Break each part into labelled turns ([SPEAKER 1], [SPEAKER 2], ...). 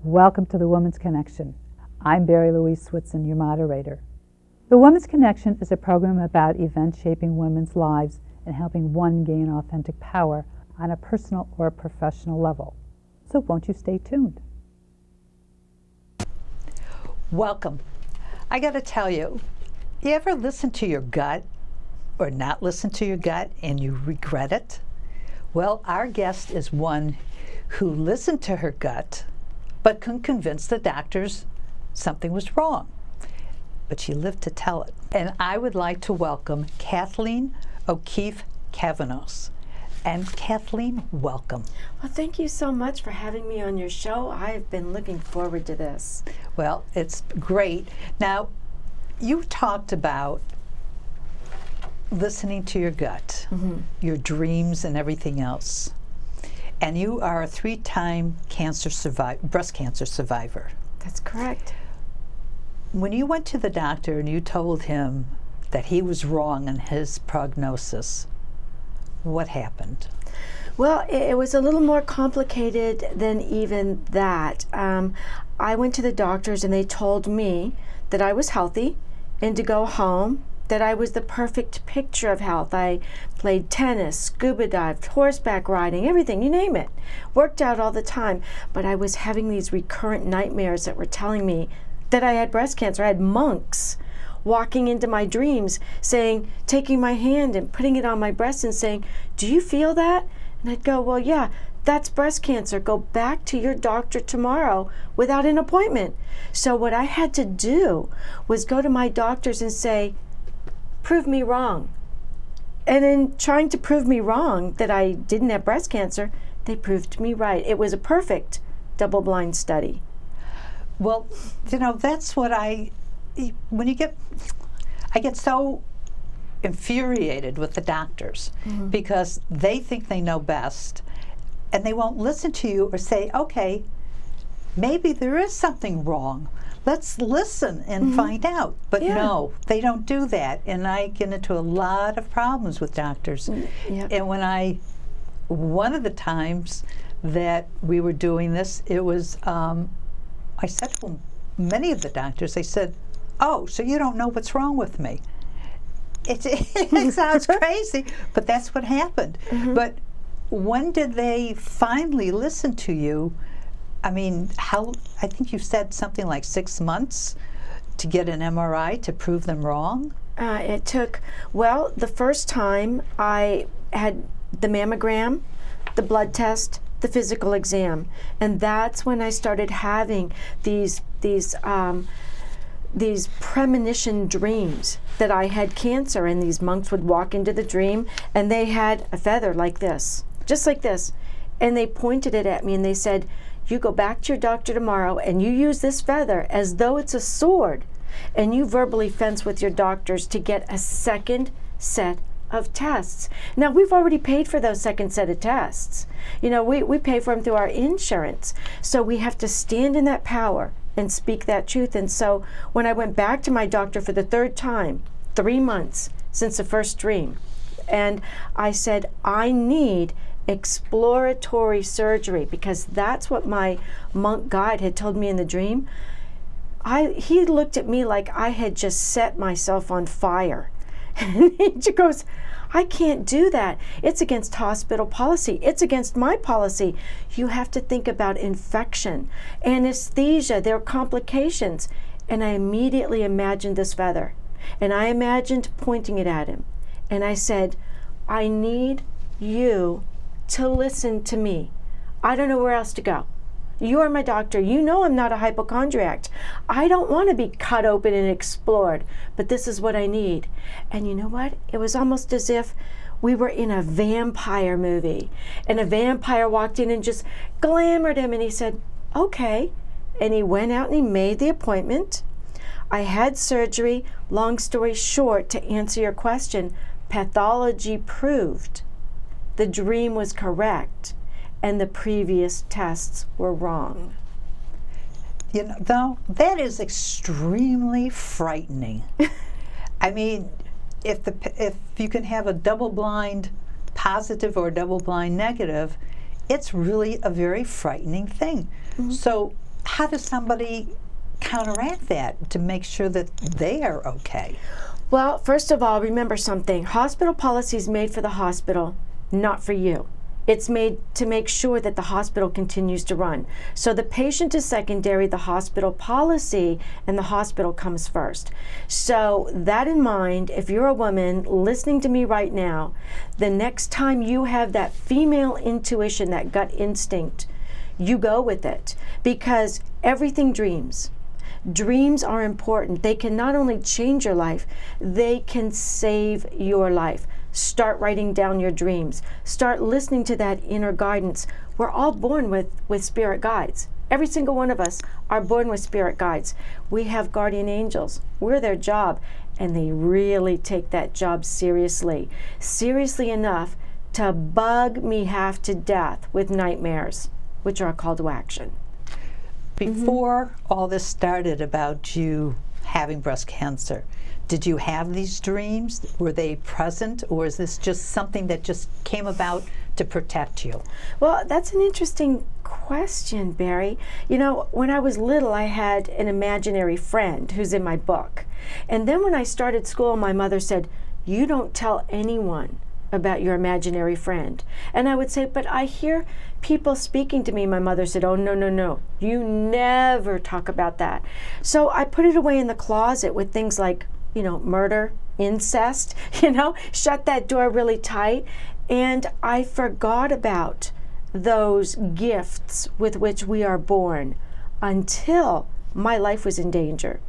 [SPEAKER 1] Welcome to the Woman's Connection. I'm Barrie-Louise Switzen, your moderator. The Woman's Connection is a program about events shaping women's lives and helping one gain authentic power on a personal or professional level. So won't you stay tuned?
[SPEAKER 2] Welcome. I got to tell you, you ever listen to your gut or not listen to your gut and you regret it? Well, our guest is one who listened to her gut but couldn't convince the doctors something was wrong. But she lived to tell it. And I would like to welcome Kathleen O'Keefe Cavanos. And Kathleen, welcome.
[SPEAKER 3] Well, thank you so much for having me on your show. I've been looking forward to this.
[SPEAKER 2] Well, it's great. Now, you talked about listening to your gut, your dreams and everything else. And you are a 3-time breast cancer survivor.
[SPEAKER 3] That's correct.
[SPEAKER 2] When you went to the doctor and you told him that he was wrong in his prognosis, what happened?
[SPEAKER 3] Well, it was a little more complicated than even that. I went to the doctors and they told me that I was healthy and to go home, that I was the perfect picture of health. I played tennis, scuba dived, horseback riding, everything, you name it. Worked out all the time, but I was having these recurrent nightmares that were telling me that I had breast cancer. I had monks walking into my dreams saying, taking my hand and putting it on my breast and saying, "Do you feel that?" And I'd go, "Well, yeah, that's breast cancer. Go back to your doctor tomorrow without an appointment." So what I had to do was go to my doctors and say, "Prove me wrong." And in trying to prove me wrong that I didn't have breast cancer, they proved me right. It was a perfect double-blind study.
[SPEAKER 2] Well, that's what I get so infuriated with the doctors because they think they know best and they won't listen to you or say, okay, maybe there is something wrong. Let's listen and find out. But no, they don't do that. And I get into a lot of problems with doctors.
[SPEAKER 3] Yep.
[SPEAKER 2] And one of the times that we were doing this, it was, I said to many of the doctors, I said, "Oh, so you don't know what's wrong with me." It sounds crazy, but that's what happened. But when did they finally listen to you? I mean, I think you said something like 6 months to get an MRI to prove them wrong?
[SPEAKER 3] It took, the first time I had the mammogram, the blood test, the physical exam, and that's when I started having these premonition dreams that I had cancer, and these monks would walk into the dream and they had a feather like this, just like this, and they pointed it at me and they said, "You go back to your doctor tomorrow and you use this feather as though it's a sword, and you verbally fence with your doctors to get a second set of tests." Now, we've already paid for those second set of tests. We pay for them through our insurance. So we have to stand in that power and speak that truth. And so when I went back to my doctor for the third time, 3 months since the first dream, and I said, "I need exploratory surgery," because that's what my monk guide had told me in the dream. He looked at me like I had just set myself on fire. And he just goes, "I can't do that. It's against hospital policy. It's against my policy. You have to think about infection, anesthesia, there are complications." And I immediately imagined this feather. And I imagined pointing it at him. And I said, "I need you to listen to me. I don't know where else to go. You are my doctor. You know I'm not a hypochondriac. I don't want to be cut open and explored, but this is what I need." And you know what? It was almost as if we were in a vampire movie, and a vampire walked in and just glamored him, and he said, "Okay." And he went out and he made the appointment. I had surgery. Long story short, to answer your question, pathology proved the dream was correct and the previous tests were wrong.
[SPEAKER 2] Though, that is extremely frightening. I mean, if you can have a double-blind positive or double-blind negative, it's really a very frightening thing. So how does somebody counteract that to make sure that they are okay?
[SPEAKER 3] Well, first of all, remember something. Hospital policy is made for the hospital, not for you. It's made to make sure that the hospital continues to run. So the patient is secondary, the hospital policy, and the hospital comes first. So that in mind, if you're a woman listening to me right now, the next time you have that female intuition, that gut instinct, you go with it, because everything dreams. Dreams are important. They can not only change your life, they can save your life. Start writing down your dreams. Start listening to that inner guidance. We're all born with spirit guides. Every single one of us are born with spirit guides. We have guardian angels. We're their job, and they really take that job seriously. Seriously enough to bug me half to death with nightmares, which are a call to action.
[SPEAKER 2] Before all this started about you having breast cancer, did you have these dreams? Were they present, or is this just something that just came about to protect you?
[SPEAKER 3] Well, that's an interesting question, Barry. You know, when I was little, I had an imaginary friend who's in my book. And then when I started school, my mother said, "You don't tell anyone about your imaginary friend." And I would say, "But I hear people speaking to me." My mother said, "Oh, no, no, no. You never talk about that." So I put it away in the closet with things like, murder, incest, shut that door really tight. And I forgot about those gifts with which we are born until my life was in danger.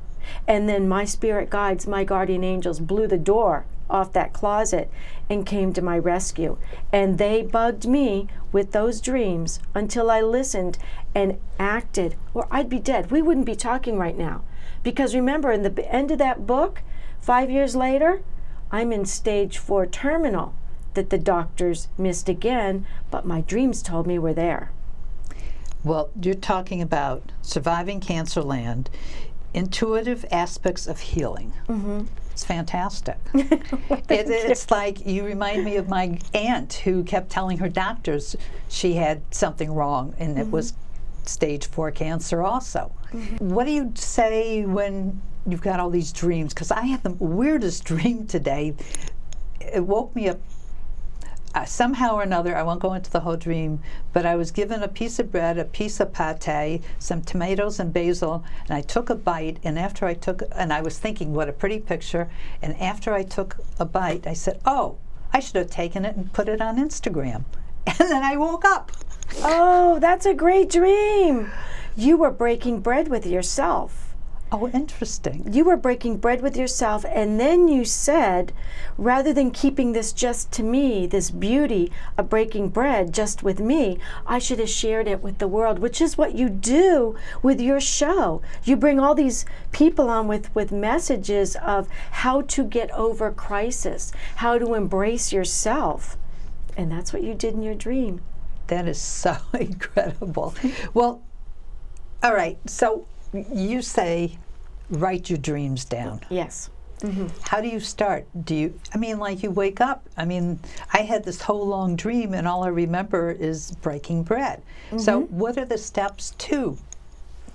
[SPEAKER 3] And then my spirit guides, my guardian angels, blew the door off that closet and came to my rescue. And they bugged me with those dreams until I listened and acted, or I'd be dead. We wouldn't be talking right now. Because remember, in the end of that book, 5 years later, I'm in stage 4 terminal that the doctors missed again, but my dreams told me we're there.
[SPEAKER 2] Well, you're talking about surviving cancer land, intuitive aspects of healing.
[SPEAKER 3] Mm-hmm.
[SPEAKER 2] It's fantastic. It's like you remind me of my aunt who kept telling her doctors she had something wrong, and it was stage 4 cancer also. What do you say when you've got all these dreams? Because I had the weirdest dream today. It woke me up somehow or another. I won't go into the whole dream, but I was given a piece of bread, a piece of pate, some tomatoes and basil, and I took a bite, and after I took, and I was thinking, what a pretty picture, and after I took a bite, I said, oh, I should have taken it and put it on Instagram. And then I woke up.
[SPEAKER 3] Oh, that's a great dream. You were breaking bread with yourself.
[SPEAKER 2] Oh, interesting.
[SPEAKER 3] You were breaking bread with yourself, and then you said, rather than keeping this just to me, this beauty of breaking bread just with me, I should have shared it with the world, which is what you do with your show. You bring all these people on with messages of how to get over crisis, how to embrace yourself. And that's what you did in your dream.
[SPEAKER 2] That is so incredible. Well, all right, so you say write your dreams down.
[SPEAKER 3] Yes.
[SPEAKER 2] How do you start? You wake up. I had this whole long dream, and all I remember is breaking bread. So what are the steps to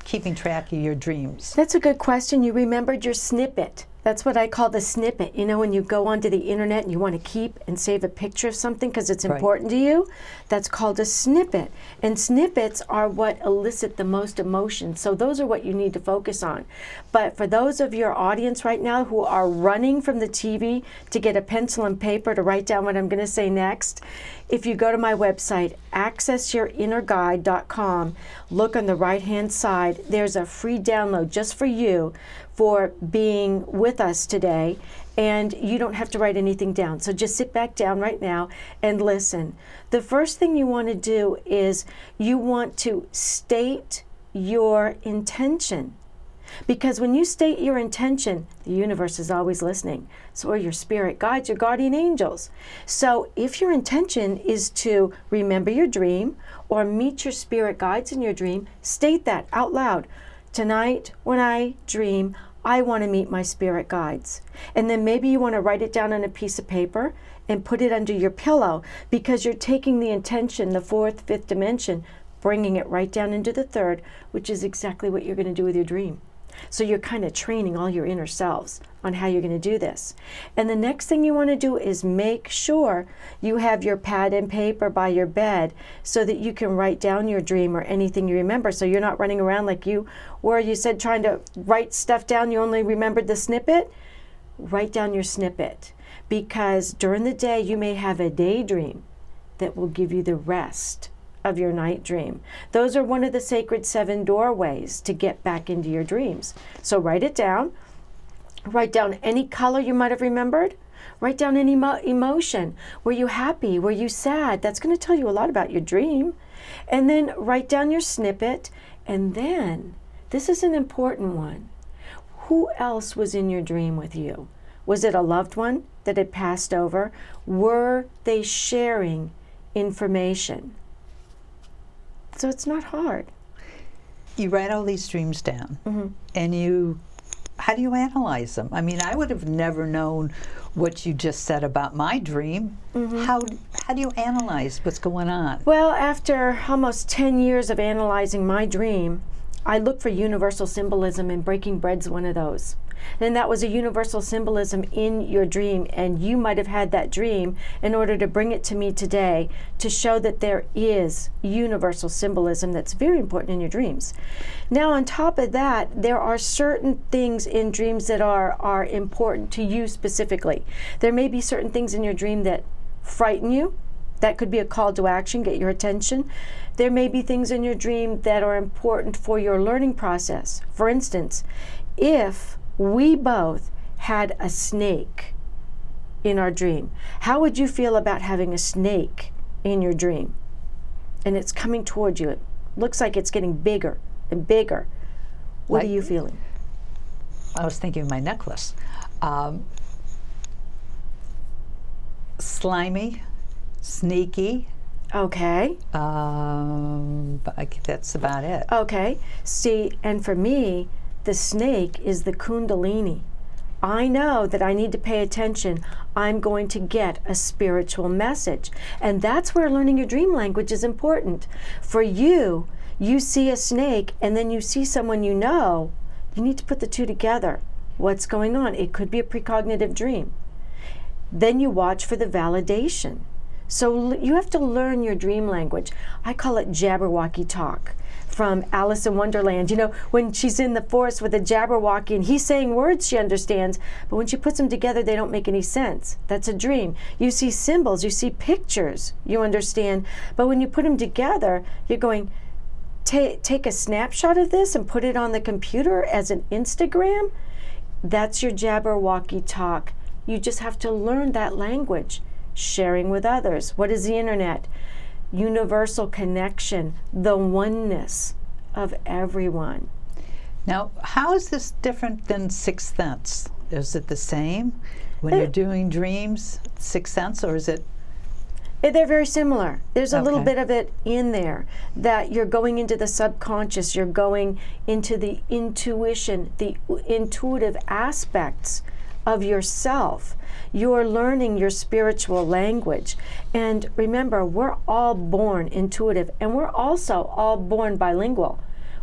[SPEAKER 2] keeping track of your dreams?
[SPEAKER 3] That's a good question. You remembered your snippet. That's what I call the snippet. When you go onto the internet and you want to keep and save a picture of something because it's important to you, that's called a snippet. And snippets are what elicit the most emotion. So those are what you need to focus on. But for those of your audience right now who are running from the TV to get a pencil and paper to write down what I'm going to say next, if you go to my website, accessyourinnerguide.com, look on the right-hand side, there's a free download just for you for being with us today, and you don't have to write anything down. So just sit back down right now and listen. The first thing you want to do is you want to state your intention. Because when you state your intention, the universe is always listening. So are your spirit guides, your guardian angels. So if your intention is to remember your dream or meet your spirit guides in your dream, state that out loud. Tonight, when I dream, I want to meet my spirit guides. And then maybe you want to write it down on a piece of paper and put it under your pillow, because you're taking the intention, the 4th, 5th dimension, bringing it right down into the third, which is exactly what you're going to do with your dream. So you're kind of training all your inner selves on how you're going to do this. And the next thing you want to do is make sure you have your pad and paper by your bed so that you can write down your dream or anything you remember, so you're not running around like you were, you said, trying to write stuff down. You only remembered the snippet. Write down your snippet, because during the day you may have a daydream that will give you the rest of your night dream. Those are one of the sacred 7 doorways to get back into your dreams. So write it down. Write down any color you might have remembered. Write down any emotion. Were you happy? Were you sad? That's going to tell you a lot about your dream. And then write down your snippet. And then, this is an important one. Who else was in your dream with you? Was it a loved one that had passed over? Were they sharing information? So it's not hard.
[SPEAKER 2] You write all these dreams down,
[SPEAKER 3] Mm-hmm.
[SPEAKER 2] and how do you analyze them? I mean, I would have never known what you just said about my dream.
[SPEAKER 3] Mm-hmm.
[SPEAKER 2] How do you analyze what's going on?
[SPEAKER 3] Well, after almost 10 years of analyzing my dream, I look for universal symbolism, and breaking bread's one of those. And that was a universal symbolism in your dream, and you might have had that dream in order to bring it to me today to show that there is universal symbolism that's very important in your dreams. Now, on top of that, there are certain things in dreams that are important to you specifically. There may be certain things in your dream that frighten you. That could be a call to action, get your attention. There may be things in your dream that are important for your learning process. For instance, if we both had a snake in our dream, how would you feel about having a snake in your dream? And it's coming towards you. It looks like it's getting bigger and bigger. What are you feeling?
[SPEAKER 2] I was thinking of my necklace. Slimy, sneaky.
[SPEAKER 3] Okay.
[SPEAKER 2] But that's about it.
[SPEAKER 3] Okay. See, and for me, the snake is the kundalini. I know that I need to pay attention. I'm going to get a spiritual message. And that's where learning your dream language is important. For you, you see a snake and then you see someone you know. You need to put the two together. What's going on? It could be a precognitive dream. Then you watch for the validation. So you have to learn your dream language. I call it Jabberwocky talk from Alice in Wonderland. You know, when she's in the forest with a Jabberwocky and he's saying words she understands, but when she puts them together, they don't make any sense. That's a dream. You see symbols, you see pictures, you understand, but when you put them together, you're going, take a snapshot of this and put it on the computer as an Instagram. That's your Jabberwocky talk. You just have to learn that language. Sharing with others. What is the internet? Universal connection, the oneness of everyone.
[SPEAKER 2] Now, how is this different than Sixth Sense? Is it the same when you're doing dreams, Sixth Sense, or is it?
[SPEAKER 3] They're very similar. There's a little
[SPEAKER 2] Okay.
[SPEAKER 3] bit of it in there that you're going into the subconscious, you're going into the intuition, the intuitive aspects of yourself. You're learning your spiritual language. And remember, we're all born intuitive, and we're also all born bilingual.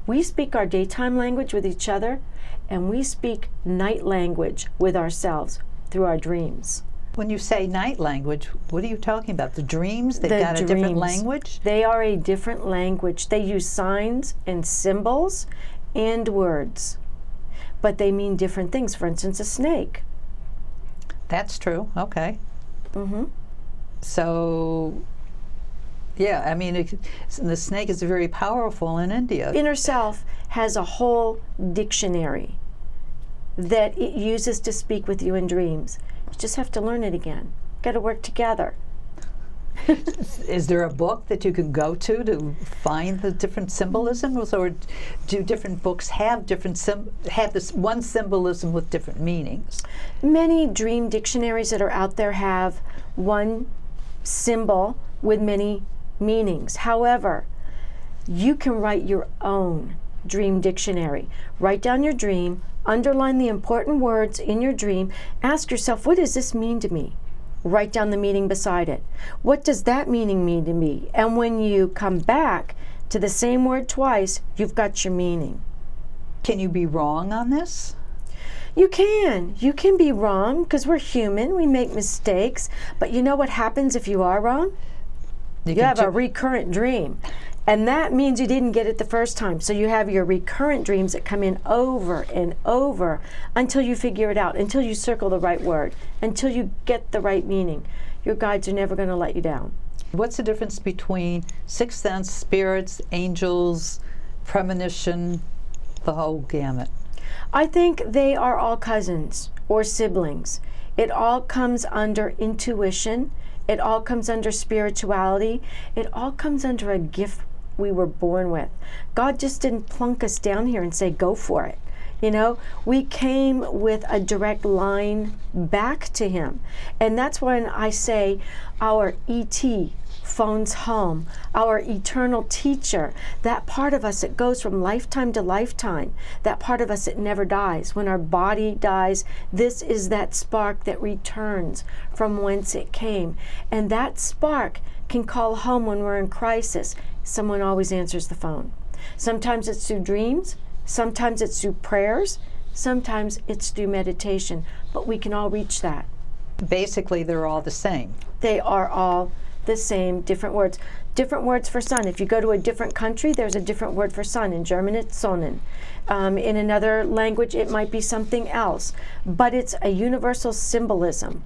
[SPEAKER 3] We speak our daytime language with each other, and we speak night language with ourselves through our dreams.
[SPEAKER 2] When you say night language, what are you talking about? The dreams? They've
[SPEAKER 3] The
[SPEAKER 2] got a different
[SPEAKER 3] dreams.
[SPEAKER 2] language?
[SPEAKER 3] They are a different language. They use signs and symbols and words, but they mean different things. For instance, a snake.
[SPEAKER 2] That's true. Okay.
[SPEAKER 3] Mm-hmm.
[SPEAKER 2] So, yeah, I mean, the snake is very powerful in India.
[SPEAKER 3] Inner self has a whole dictionary that it uses to speak with you in dreams. You just have to learn it again. Got to work together.
[SPEAKER 2] Is there a book that you can go to find the different symbolisms, or do different books have have this one symbolism with different meanings?
[SPEAKER 3] Many dream dictionaries that are out there have one symbol with many meanings. However, you can write your own dream dictionary. Write down your dream, underline the important words in your dream, ask yourself, what does this mean to me? Write down the meaning beside it. What does that meaning mean to me? And when you come back to the same word twice, you've got your meaning.
[SPEAKER 2] Can you be wrong on this?
[SPEAKER 3] You can. You can be wrong because we're human. We make mistakes. But you know what happens if you are wrong? You have a recurrent dream. And that means you didn't get it the first time. So you have your recurrent dreams that come in over and over until you figure it out, until you circle the right word, until you get the right meaning. Your guides are never going to let you down.
[SPEAKER 2] What's the difference between sixth sense, spirits, angels, premonition, the whole gamut?
[SPEAKER 3] I think they are all cousins or siblings. It all comes under intuition. It all comes under spirituality. It all comes under a gift we were born with. God just didn't plunk us down here and say, go for it. You know, we came with a direct line back to Him. And that's when I say our ET phones home, our eternal teacher, that part of us that goes from lifetime to lifetime, that part of us that never dies. When our body dies, this is that spark that returns from whence it came. And that spark can call home when we're in crisis. Someone always answers the phone. Sometimes it's through dreams, sometimes it's through prayers, sometimes it's through meditation, but we can all reach that.
[SPEAKER 2] Basically, they're all the same.
[SPEAKER 3] They are all the same, different words. Different words for sun. If you go to a different country, there's a different word for sun. In German, it's Sonnen. In another language, it might be something else. But it's a universal symbolism,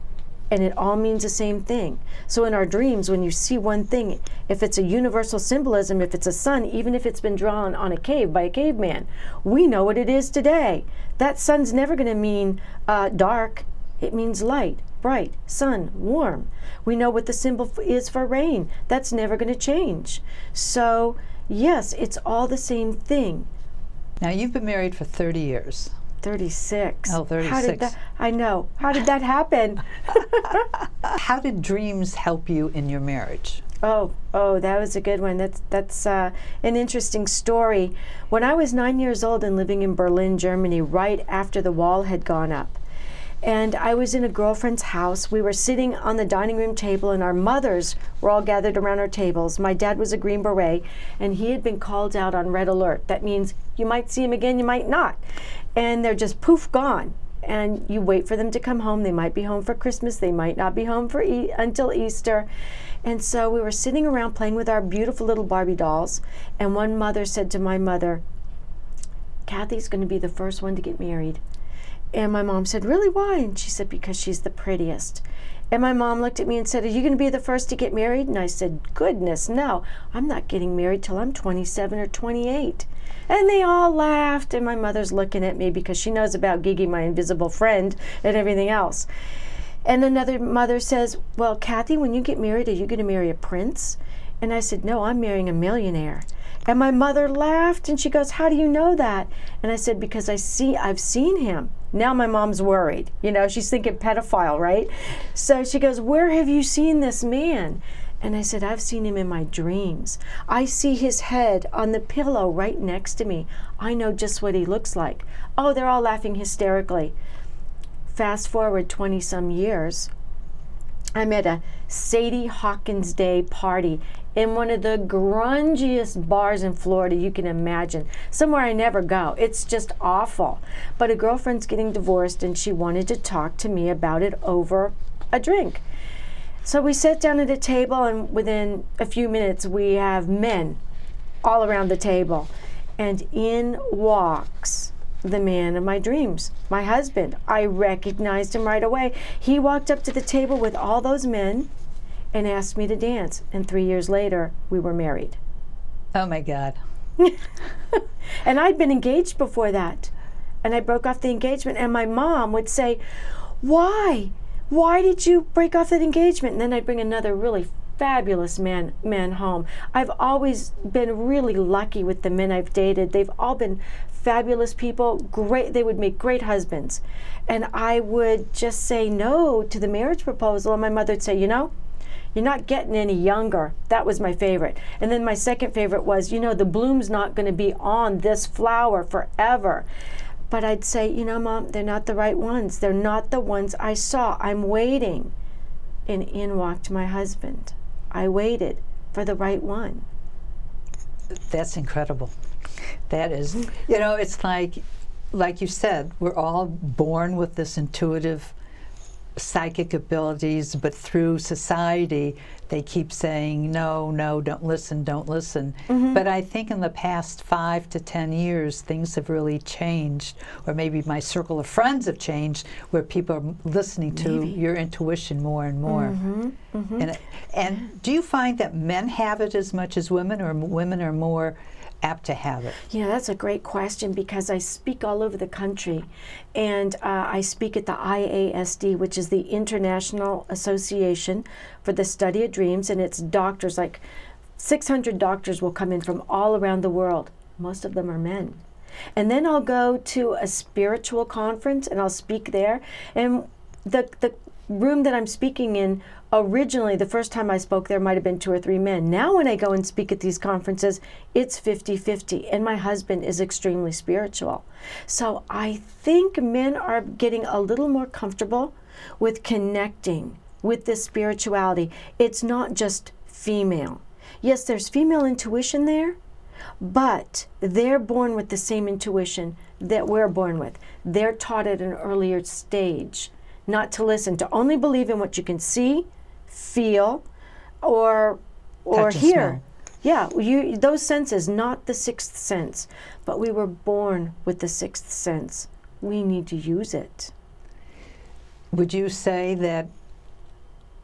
[SPEAKER 3] and it all means the same thing. So in our dreams, when you see one thing, if it's a universal symbolism, if it's a sun, even if it's been drawn on a cave by a caveman, we know what it is today. That sun's never going to mean dark. It means light, bright, sun, warm. We know what the symbol is for rain. That's never going to change. So, yes, it's all the same thing.
[SPEAKER 2] Now, you've been married for 30 years.
[SPEAKER 3] 36.
[SPEAKER 2] Oh, 36.
[SPEAKER 3] How did that, I know. How did that happen?
[SPEAKER 2] How did dreams help you in your marriage?
[SPEAKER 3] Oh, that was a good one. That's an interesting story. When I was 9 years old and living in Berlin, Germany, right after the wall had gone up, and I was in a girlfriend's house. We were sitting on the dining room table, and our mothers were all gathered around our tables. My dad was a Green Beret, and he had been called out on red alert. That means you might see him again, you might not. And they're just poof, gone. And you wait for them to come home. They might be home for Christmas. They might not be home for until Easter. And so we were sitting around playing with our beautiful little Barbie dolls. And one mother said to my mother, Kathy's going to be the first one to get married. And my mom said, really, why? And she said, because she's the prettiest. And my mom looked at me and said, are you going to be the first to get married? And I said, goodness, no. I'm not getting married till I'm 27 or 28. And they all laughed, and my mother's looking at me because she knows about Gigi, my invisible friend, and everything else. And another mother says, well, Kathy, when you get married, are you going to marry a prince? And I said, no, I'm marrying a millionaire. And my mother laughed, and she goes, how do you know that? And I said, because I've seen him. Now my mom's worried. You know, she's thinking pedophile, right? So she goes, where have you seen this man? And I said, I've seen him in my dreams. I see his head on the pillow right next to me. I know just what he looks like. Oh, they're all laughing hysterically. Fast forward 20-some years, I'm at a Sadie Hawkins Day party in one of the grungiest bars in Florida you can imagine. Somewhere I never go. It's just awful. But a girlfriend's getting divorced, and she wanted to talk to me about it over a drink. So we sat down at a table, and within a few minutes we have men all around the table. And in walks the man of my dreams, my husband. I recognized him right away. He walked up to the table with all those men and asked me to dance. And 3 years later, we were married.
[SPEAKER 2] Oh my God.
[SPEAKER 3] And I'd been engaged before that. And I broke off the engagement. And my mom would say, why? Why did you break off that engagement? And then I'd bring another really fabulous man home. I've always been really lucky with the men I've dated. They've all been fabulous people, great. They would make great husbands. And I would just say no to the marriage proposal, and my mother would say, you know, you're not getting any younger. That was my favorite. And then my second favorite was, you know, the bloom's not going to be on this flower forever. But I'd say, you know, Mom, they're not the right ones. They're not the ones I saw. I'm waiting. And in walked my husband. I waited for the right one.
[SPEAKER 2] That's incredible. That is, you know, it's like you said, we're all born with this intuitive psychic abilities, but through society, they keep saying, no, no, don't listen, don't listen. But I think in the past 5 to 10 years, things have really changed, or maybe my circle of friends have changed, where people are listening to your intuition more and more. And do you find that men have it as much as women, or women are more apt to have it?
[SPEAKER 3] Yeah, that's a great question, because I speak all over the country, and I speak at the IASD, which is the International Association for the Study of Dreams, and it's doctors, like 600 doctors will come in from all around the world. Most of them are men. And then I'll go to a spiritual conference and I'll speak there, and the room that I'm speaking in, originally, the first time I spoke there might have been 2 or 3 men. Now when I go and speak at these conferences, it's 50-50, and my husband is extremely spiritual. So I think men are getting a little more comfortable with connecting with this spirituality. It's not just female. Yes, there's female intuition there, but they're born with the same intuition that we're born with. They're taught at an earlier stage not to listen, to only believe in what you can see, feel, or hear. Yeah, those senses, not the sixth sense. But we were born with the sixth sense. We need to use it.
[SPEAKER 2] Would you say that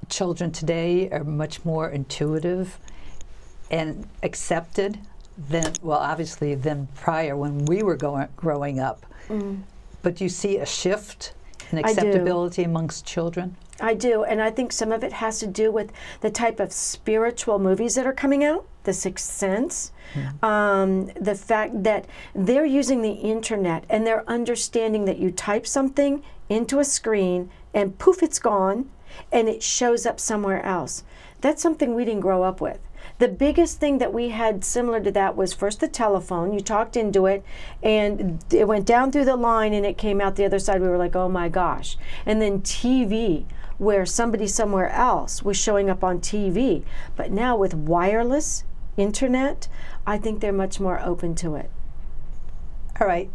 [SPEAKER 2] children today are much more intuitive and accepted than, well, obviously, than prior when we were growing up? But do you see a shift in acceptability amongst children?
[SPEAKER 3] I do, and I think some of it has to do with the type of spiritual movies that are coming out, The Sixth Sense, the fact that they're using the internet and they're understanding that you type something into a screen and poof, it's gone, and it shows up somewhere else. That's something we didn't grow up with. The biggest thing that we had similar to that was first the telephone. You talked into it, and it went down through the line, and it came out the other side. We were like, oh my gosh. And then TV, where somebody somewhere else was showing up on TV. But now with wireless internet, I think they're much more open to it.
[SPEAKER 2] All right.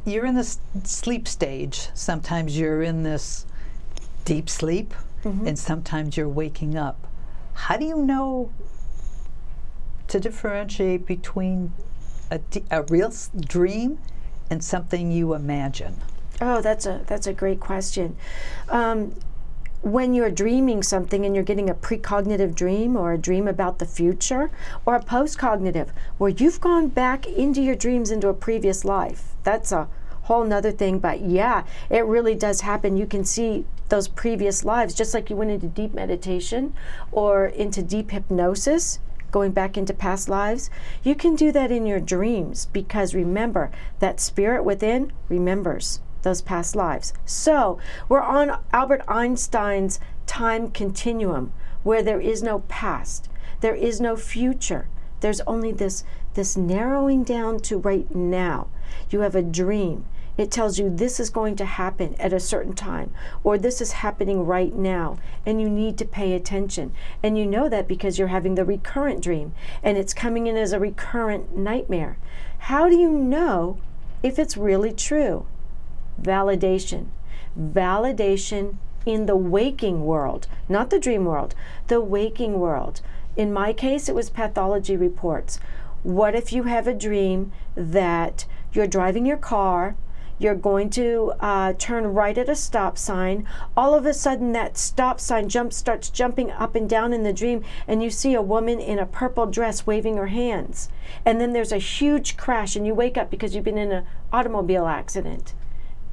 [SPEAKER 2] You're in the sleep stage. Sometimes you're in this deep sleep, and sometimes you're waking up. How do you know to differentiate between a real dream and something you imagine?
[SPEAKER 3] Oh, that's a great question. When you're dreaming something and you're getting a precognitive dream, or a dream about the future, or a postcognitive, where you've gone back into your dreams into a previous life, that's a whole nother thing. But yeah, it really does happen. You can see those previous lives, just like you went into deep meditation or into deep hypnosis, going back into past lives. You can do that in your dreams, because remember, that spirit within remembers those past lives. So we're on Albert Einstein's time continuum, where there is no past, there is no future. There's only this narrowing down to right now. You have a dream. It tells you this is going to happen at a certain time, or this is happening right now, and you need to pay attention. And you know that because you're having the recurrent dream, and it's coming in as a recurrent nightmare. How do you know if it's really true? Validation. Validation in the waking world, not the dream world, the waking world. In my case, it was pathology reports. What if you have a dream that you're driving your car, you're going to turn right at a stop sign. All of a sudden, that stop sign starts jumping up and down in the dream, and you see a woman in a purple dress waving her hands. And then there's a huge crash, and you wake up because you've been in an automobile accident.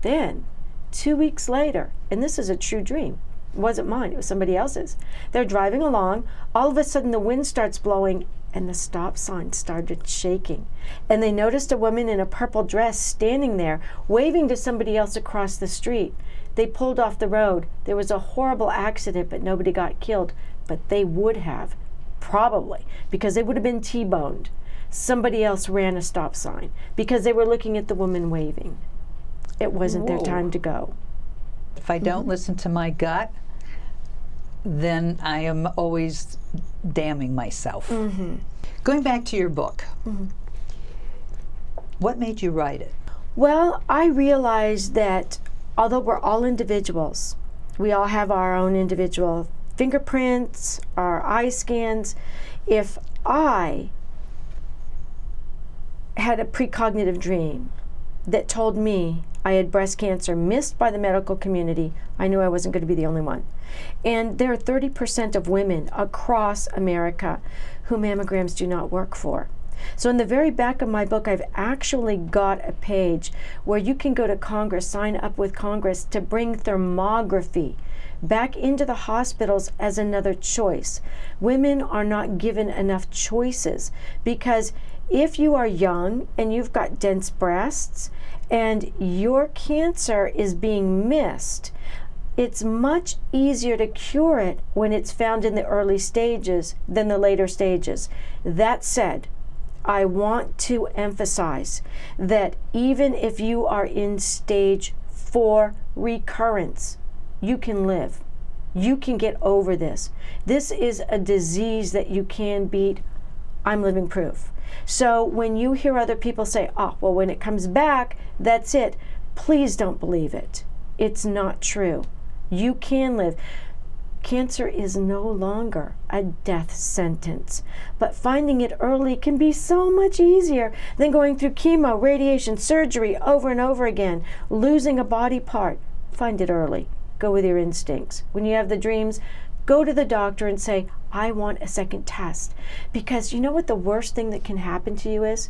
[SPEAKER 3] Then, 2 weeks later, and this is a true dream, it wasn't mine, it was somebody else's. They're driving along, all of a sudden the wind starts blowing, and the stop sign started shaking. And they noticed a woman in a purple dress standing there, waving to somebody else across the street. They pulled off the road. There was a horrible accident, but nobody got killed. But they would have, probably, because they would have been T-boned. Somebody else ran a stop sign because they were looking at the woman waving. It wasn't their time to go.
[SPEAKER 2] If I don't listen to my gut, then I am always damning myself. Going back to your book, what made you write it?
[SPEAKER 3] Well, I realized that although we're all individuals, we all have our own individual fingerprints, our eye scans. If I had a precognitive dream that told me I had breast cancer missed by the medical community, I knew I wasn't going to be the only one. And there are 30% of women across America who mammograms do not work for. So in the very back of my book, I've actually got a page where you can go to Congress, sign up with Congress to bring thermography back into the hospitals as another choice. Women are not given enough choices because if you are young and you've got dense breasts and your cancer is being missed, it's much easier to cure it when it's found in the early stages than the later stages. That said, I want to emphasize that even if you are in stage 4 recurrence, you can live. You can get over this. This is a disease that you can beat. I'm living proof. So when you hear other people say, oh, well, when it comes back, that's it, please don't believe it. It's not true. You can live. Cancer is no longer a death sentence, but finding it early can be so much easier than going through chemo, radiation, surgery over and over again, losing a body part. Find it early. Go with your instincts. When you have the dreams, go to the doctor and say, I want a second test. Because you know what the worst thing that can happen to you is?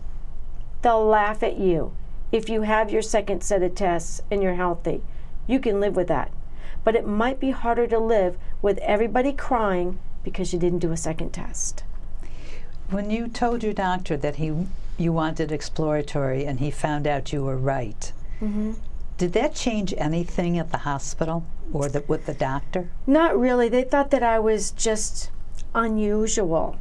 [SPEAKER 3] They'll laugh at you. If you have your second set of tests and you're healthy, you can live with that. But it might be harder to live with everybody crying because you didn't do a second test.
[SPEAKER 2] When you told your doctor that you wanted exploratory and he found out you were right, did that change anything at the hospital or with the doctor?
[SPEAKER 3] Not really. They thought that I was just unusual.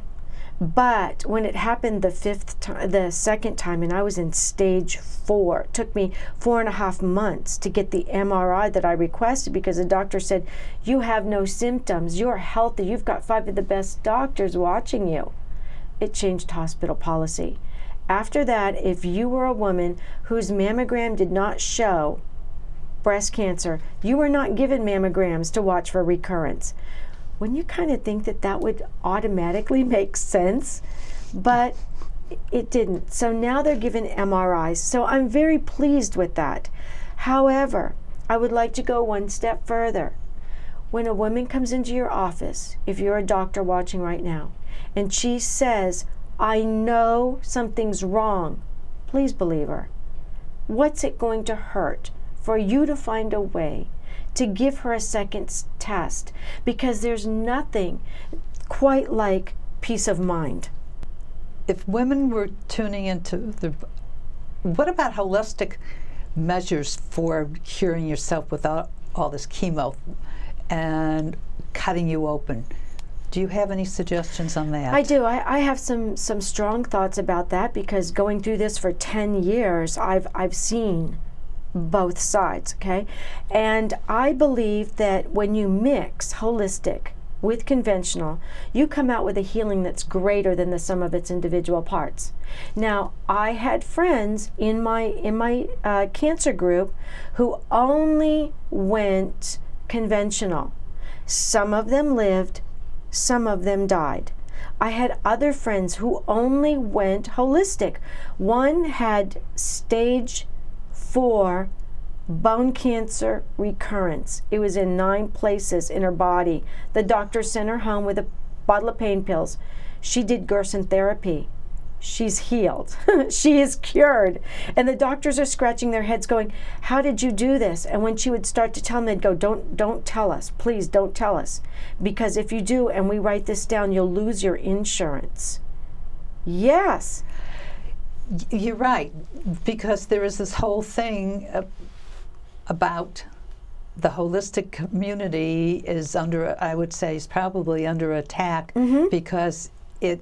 [SPEAKER 3] But when it happened the second time, and I was in stage 4, it took me 4.5 months to get the MRI that I requested because the doctor said, you have no symptoms, you're healthy, you've got 5 of the best doctors watching you. It changed hospital policy. After that, if you were a woman whose mammogram did not show breast cancer, you were not given mammograms to watch for recurrence. Wouldn't you kind of think that that would automatically make sense? But it didn't. So now they're given MRIs. So I'm very pleased with that. However, I would like to go one step further. When a woman comes into your office, if you're a doctor watching right now, and she says, I know something's wrong, please believe her. What's it going to hurt for you to find a way to give her a second test? Because there's nothing quite like peace of mind.
[SPEAKER 2] If women were tuning into what about holistic measures for curing yourself without all this chemo and cutting you open? Do you have any suggestions on that?
[SPEAKER 3] I do. I have some strong thoughts about that because going through this for 10 years, I've seen both sides, okay? And I believe that when you mix holistic with conventional, you come out with a healing that's greater than the sum of its individual parts. Now, I had friends in my cancer group who only went conventional. Some of them lived, some of them died. I had other friends who only went holistic. One had stage 4 bone cancer recurrence. It was in 9 places in her body. The doctor sent her home with a bottle of pain pills. She did Gerson therapy. She's healed. She is cured. And the doctors are scratching their heads going, how did you do this? And when she would start to tell them, they'd go, don't tell us. Please don't tell us. Because if you do and we write this down, you'll lose your insurance. Yes.
[SPEAKER 2] You're right. Because there is this whole thing about the holistic community is under, I would say, is probably under attack because it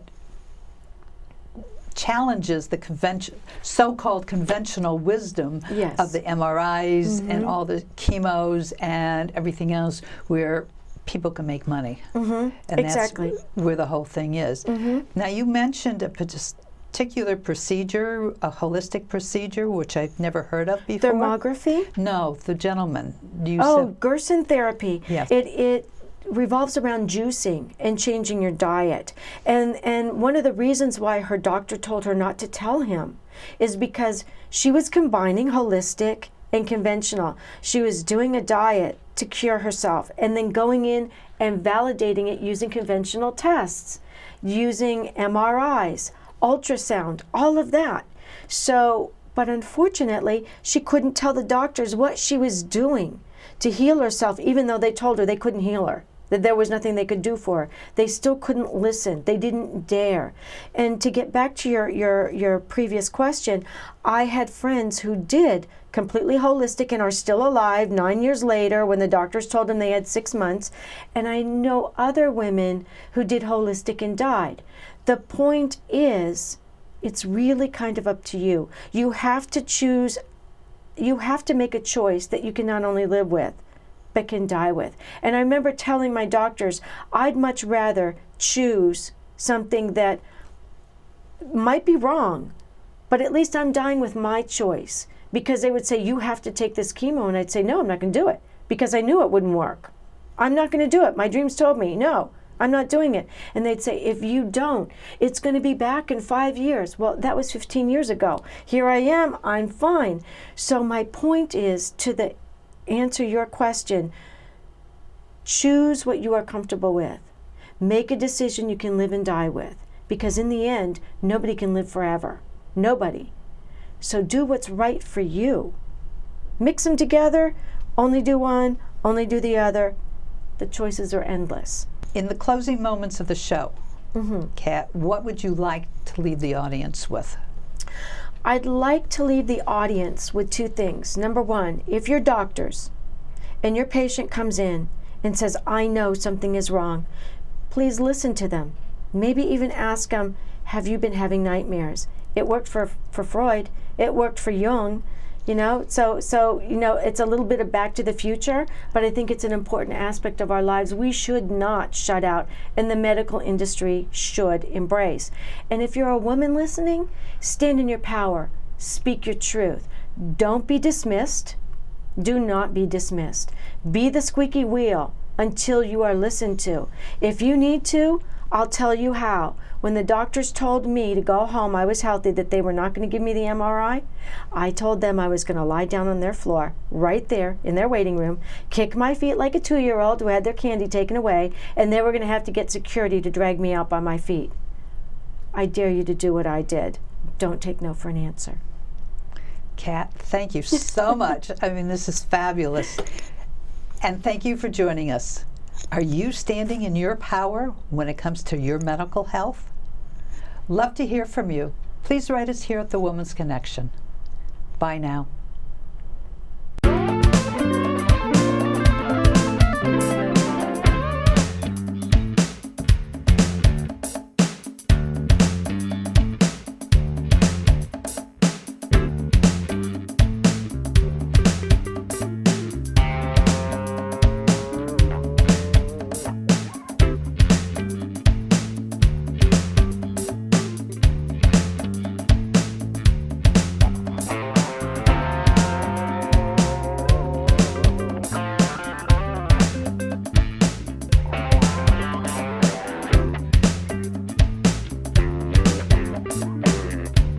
[SPEAKER 2] challenges the so-called conventional wisdom of the MRIs and all the chemos and everything else, where people can make money.
[SPEAKER 3] Mm-hmm.
[SPEAKER 2] And
[SPEAKER 3] Exactly.
[SPEAKER 2] that's where the whole thing is.
[SPEAKER 3] Mm-hmm.
[SPEAKER 2] Now, you mentioned a particular procedure, a holistic procedure, which I've never heard of before.
[SPEAKER 3] Thermography?
[SPEAKER 2] No, the gentleman. You
[SPEAKER 3] Oh,
[SPEAKER 2] said,
[SPEAKER 3] Gerson therapy.
[SPEAKER 2] Yes.
[SPEAKER 3] It revolves around juicing and changing your diet. And one of the reasons why her doctor told her not to tell him is because she was combining holistic and conventional. She was doing a diet to cure herself and then going in and validating it using conventional tests, using MRIs, ultrasound, all of that. So, but unfortunately, she couldn't tell the doctors what she was doing to heal herself, even though they told her they couldn't heal her, that there was nothing they could do for her. They still couldn't listen. They didn't dare. And to get back to your previous question, I had friends who did completely holistic and are still alive 9 years later when the doctors told them they had 6 months. And I know other women who did holistic and died. The point is, it's really kind of up to you. You have to choose, you have to make a choice that you can not only live with, but can die with. And I remember telling my doctors, I'd much rather choose something that might be wrong, but at least I'm dying with my choice. Because they would say, you have to take this chemo. And I'd say, no, I'm not going to do it. Because I knew it wouldn't work. I'm not going to do it. My dreams told me, no, I'm not doing it. And they'd say, if you don't, it's going to be back in 5 years. Well, that was 15 years ago. Here I am, I'm fine. So my point is, to answer your question, choose what you are comfortable with. Make a decision you can live and die with. Because in the end, nobody can live forever. Nobody. So do what's right for you. Mix them together, only do one, only do the other. The choices are endless.
[SPEAKER 2] in the closing moments of the show, Kat, what would you like to leave the audience with?
[SPEAKER 3] I'd like to leave the audience with two things. Number one, if you're doctors and your patient comes in and says, I know something is wrong, please listen to them. Maybe even ask them, have you been having nightmares? It worked for Freud. It worked for Jung. You know, so it's a little bit of Back to the Future, but I think it's an important aspect of our lives we should not shut out, and the medical industry should embrace. And if you're a woman listening, stand in your power, speak your truth. Don't be dismissed. Do not be dismissed. Be the squeaky wheel until you are listened to. If you need to, I'll tell you how. When the doctors told me to go home, I was healthy, that they were not going to give me the MRI, I told them I was going to lie down on their floor, right there in their waiting room, kick my feet like a 2-year-old who had their candy taken away, and they were going to have to get security to drag me out by my feet. I dare you to do what I did. Don't take no for an answer.
[SPEAKER 2] Kat, thank you so much. I mean, this is fabulous. And thank you for joining us. Are you standing in your power when it comes to your medical health? Love to hear from you. Please write us here at The Woman's Connection. Bye now.